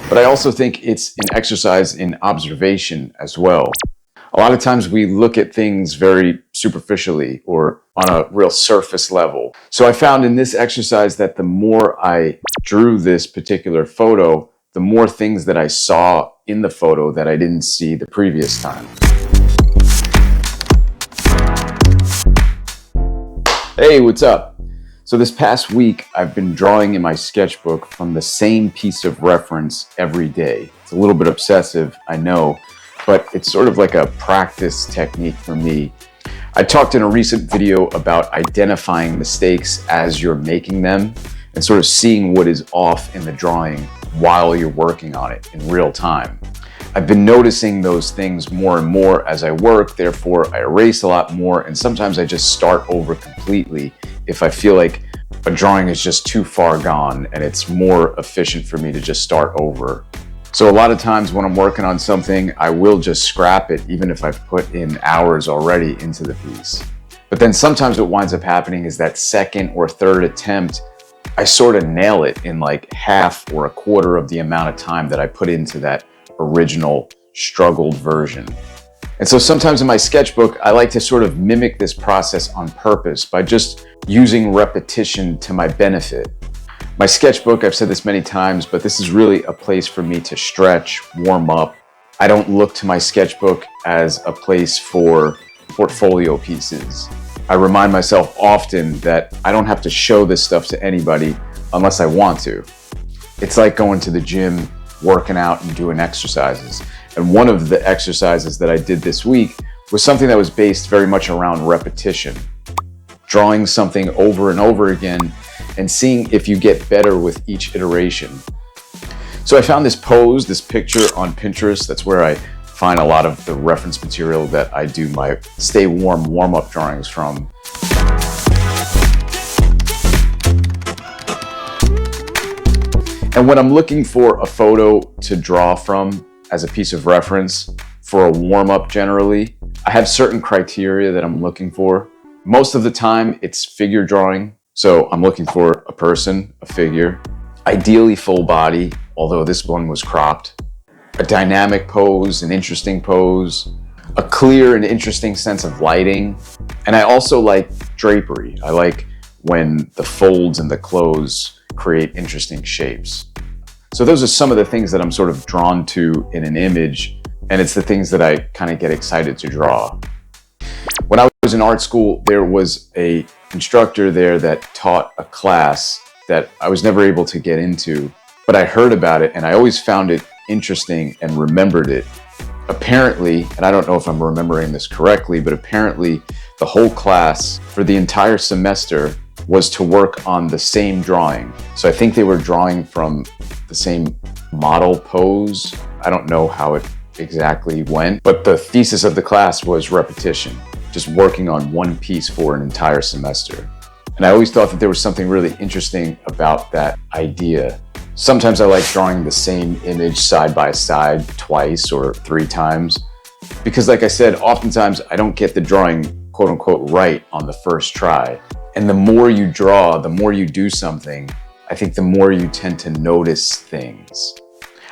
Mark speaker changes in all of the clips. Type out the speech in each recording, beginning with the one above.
Speaker 1: But I also think it's an exercise in observation as well. A lot of times we look at things very superficially or on a real surface level. So I found in this exercise that the more I drew this particular photo, the more things that I saw in the photo that I didn't see the previous time. Hey, what's up? So this past week, I've been drawing in my sketchbook from the same piece of reference every day. It's a little bit obsessive, I know, but it's sort of like a practice technique for me. I talked in a recent video about identifying mistakes as you're making them and sort of seeing what is off in the drawing while you're working on it in real time. I've been noticing those things more and more as I work, therefore I erase a lot more, and sometimes I just start over completely if I feel like a drawing is just too far gone and it's more efficient for me to just start over. So a lot of times when I'm working on something, I will just scrap it even if I've put in hours already into the piece. But then sometimes what winds up happening is that second or third attempt, I sort of nail it in like half or a quarter of the amount of time that I put into that original struggled version. And so sometimes in my sketchbook, I like to sort of mimic this process on purpose by just using repetition to my benefit. My sketchbook, I've said this many times, but this is really a place for me to stretch, warm up. I don't look to my sketchbook as a place for portfolio pieces. I remind myself often that I don't have to show this stuff to anybody unless I want to. It's like going to the gym, working out and doing exercises. And one of the exercises that I did this week was something that was based very much around repetition. Drawing something over and over again and seeing if you get better with each iteration. So I found this pose, this picture on Pinterest. That's where I find a lot of the reference material that I do my Stay Warm warm-up drawings from. And when I'm looking for a photo to draw from as a piece of reference for a warm-up generally, I have certain criteria that I'm looking for. Most of the time it's figure drawing. So I'm looking for a person, a figure, ideally full body, although this one was cropped, a dynamic pose, an interesting pose, a clear and interesting sense of lighting. And I also like drapery. I like when the folds and the clothes create interesting shapes. So those are some of the things that I'm sort of drawn to in an image, and it's the things that I kind of get excited to draw. When I was in art school, there was an instructor there that taught a class that I was never able to get into, but I heard about it and I always found it interesting and remembered it. Apparently, and I don't know if I'm remembering this correctly, but apparently the whole class for the entire semester was to work on the same drawing. So I think they were drawing from the same model pose. I don't know how it exactly went, but the thesis of the class was repetition, just working on one piece for an entire semester. And I always thought that there was something really interesting about that idea. Sometimes I like drawing the same image side by side twice or 3 times, because like I said, oftentimes I don't get the drawing quote unquote right on the first try. And the more you draw, the more you do something, I think the more you tend to notice things.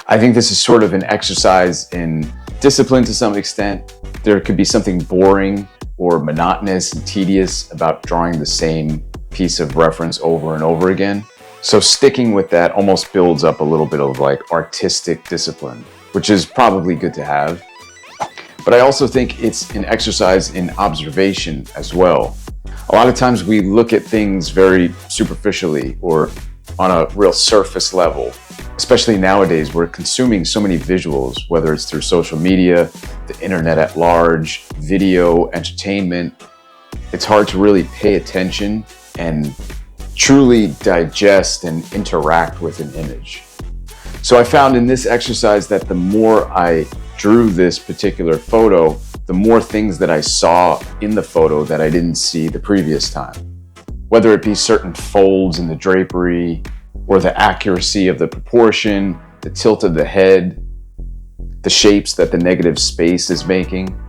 Speaker 1: I think this is sort of an exercise in discipline to some extent. There could be something boring or monotonous and tedious about drawing the same piece of reference over and over again. So sticking with that almost builds up a little bit of like artistic discipline, which is probably good to have. But I also think it's an exercise in observation as well. A lot of times we look at things very superficially or on a real surface level. Especially nowadays, we're consuming so many visuals, whether it's through social media, the internet at large, video, entertainment. It's hard to really pay attention and truly digest and interact with an image. So I found in this exercise that the more I drew this particular photo, the more things that I saw in the photo that I didn't see the previous time. Whether it be certain folds in the drapery, or the accuracy of the proportion, the tilt of the head, the shapes that the negative space is making,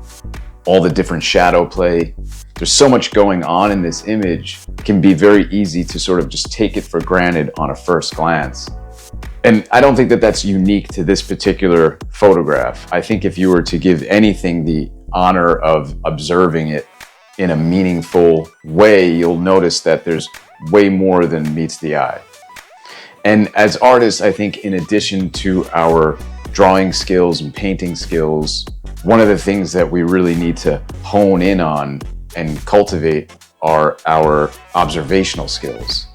Speaker 1: all the different shadow play. There's so much going on in this image, it can be very easy to sort of just take it for granted on a first glance. And I don't think that that's unique to this particular photograph. I think if you were to give anything the honor of observing it in a meaningful way, you'll notice that there's way more than meets the eye. And as artists, I think in addition to our drawing skills and painting skills, one of the things that we really need to hone in on and cultivate are our observational skills.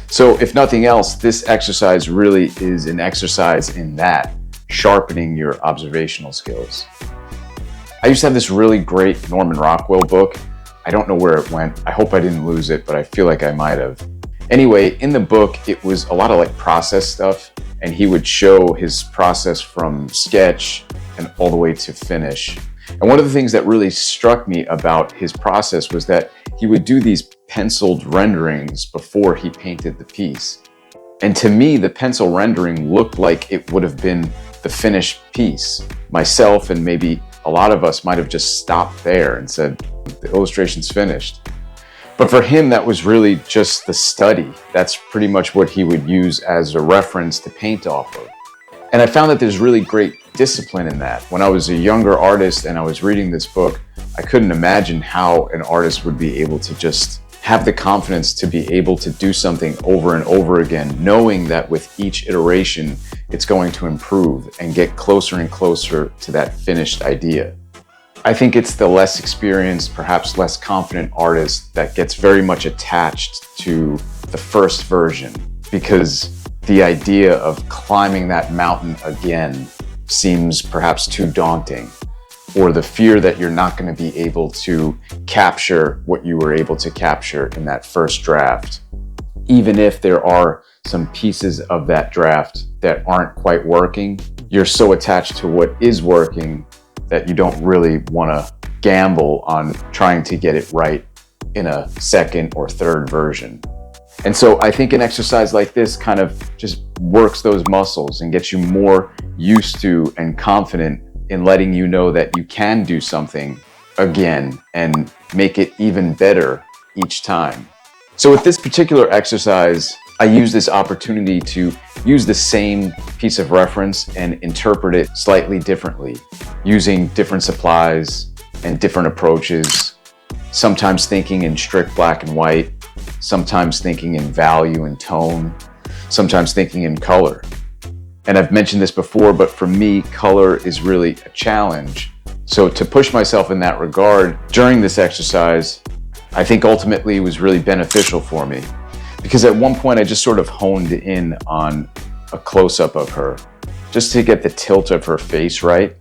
Speaker 1: So if nothing else, this exercise really is an exercise in that, sharpening your observational skills. I used to have this really great Norman Rockwell book. I don't know where it went. I hope I didn't lose it, but I feel like I might have. Anyway, in the book, it was a lot of like process stuff, and he would show his process from sketch and all the way to finish. And one of the things that really struck me about his process was that he would do these penciled renderings before he painted the piece. And to me, the pencil rendering looked like it would have been the finished piece. Myself and maybe a lot of us might have just stopped there and said, the illustration's finished. But for him, that was really just the study. That's pretty much what he would use as a reference to paint off of. And I found that there's really great discipline in that. When I was a younger artist and I was reading this book, I couldn't imagine how an artist would be able to just have the confidence to be able to do something over and over again, knowing that with each iteration, it's going to improve and get closer and closer to that finished idea. I think it's the less experienced, perhaps less confident artist that gets very much attached to the first version, because the idea of climbing that mountain again seems perhaps too daunting, or the fear that you're not going to be able to capture what you were able to capture in that first draft. Even if there are some pieces of that draft that aren't quite working, you're so attached to what is working that you don't really want to gamble on trying to get it right in a second or third version. And so I think an exercise like this kind of just works those muscles and gets you more used to and confident in letting you know that you can do something again and make it even better each time. So with this particular exercise, I use this opportunity to use the same piece of reference and interpret it slightly differently, using different supplies and different approaches, sometimes thinking in strict black and white, sometimes thinking in value and tone, sometimes thinking in color. And I've mentioned this before, but for me, color is really a challenge. So to push myself in that regard during this exercise, I think ultimately was really beneficial for me. Because at one point I just sort of honed in on a close-up of her, just to get the tilt of her face right.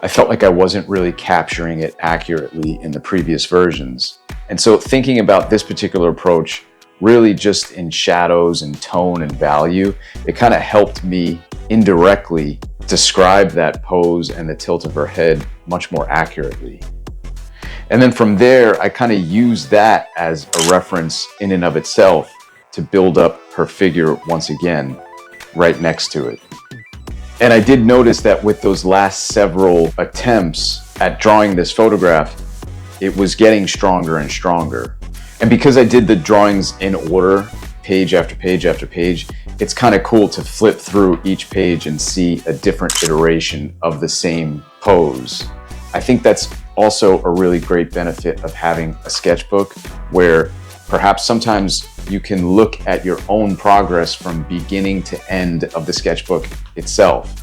Speaker 1: I felt like I wasn't really capturing it accurately in the previous versions. And so thinking about this particular approach, really just in shadows and tone and value, it kind of helped me indirectly describe that pose and the tilt of her head much more accurately. And then from there, I kind of used that as a reference in and of itself to build up her figure once again, right next to it. And I did notice that with those last several attempts at drawing this photograph, it was getting stronger and stronger. And because I did the drawings in order, page after page after page, it's kind of cool to flip through each page and see a different iteration of the same pose. I think that's also a really great benefit of having a sketchbook, where perhaps sometimes you can look at your own progress from beginning to end of the sketchbook itself.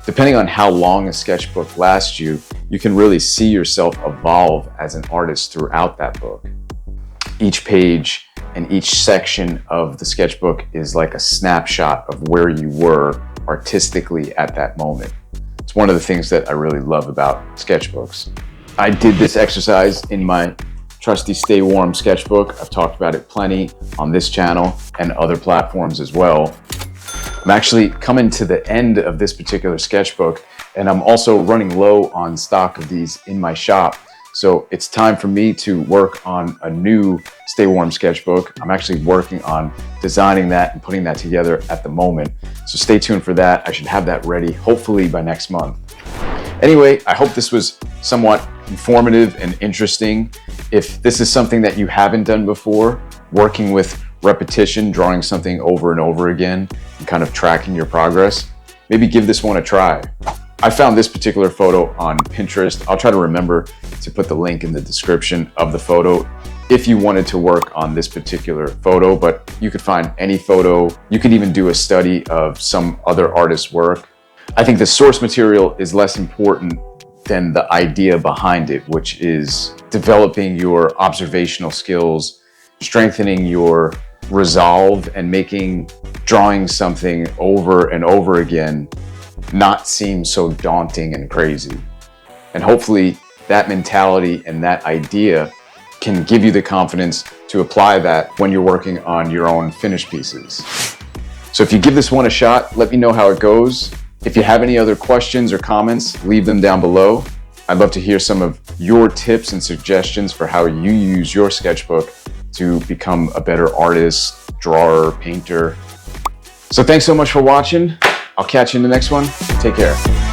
Speaker 1: Depending on how long a sketchbook lasts you, you can really see yourself evolve as an artist throughout that book. Each page and each section of the sketchbook is like a snapshot of where you were artistically at that moment. It's one of the things that I really love about sketchbooks. I did this exercise in my trusty Stay Warm sketchbook. I've talked about it plenty on this channel and other platforms as well. I'm actually coming to the end of this particular sketchbook, and I'm also running low on stock of these in my shop. So it's time for me to work on a new Stay Warm sketchbook. I'm actually working on designing that and putting that together at the moment. So stay tuned for that. I should have that ready hopefully by next month. Anyway, I hope this was somewhat informative and interesting. If this is something that you haven't done before, working with repetition, drawing something over and over again, and kind of tracking your progress, maybe give this one a try. I found this particular photo on Pinterest. I'll try to remember to put the link in the description of the photo if you wanted to work on this particular photo, but you could find any photo. You could even do a study of some other artist's work. I think the source material is less important than the idea behind it, which is developing your observational skills, strengthening your resolve, and making drawing something over and over again not seem so daunting and crazy. And hopefully that mentality and that idea can give you the confidence to apply that when you're working on your own finished pieces. So if you give this one a shot, let me know how it goes. If you have any other questions or comments, leave them down below. I'd love to hear some of your tips and suggestions for how you use your sketchbook to become a better artist, drawer, painter. So thanks so much for watching. I'll catch you in the next one. Take care.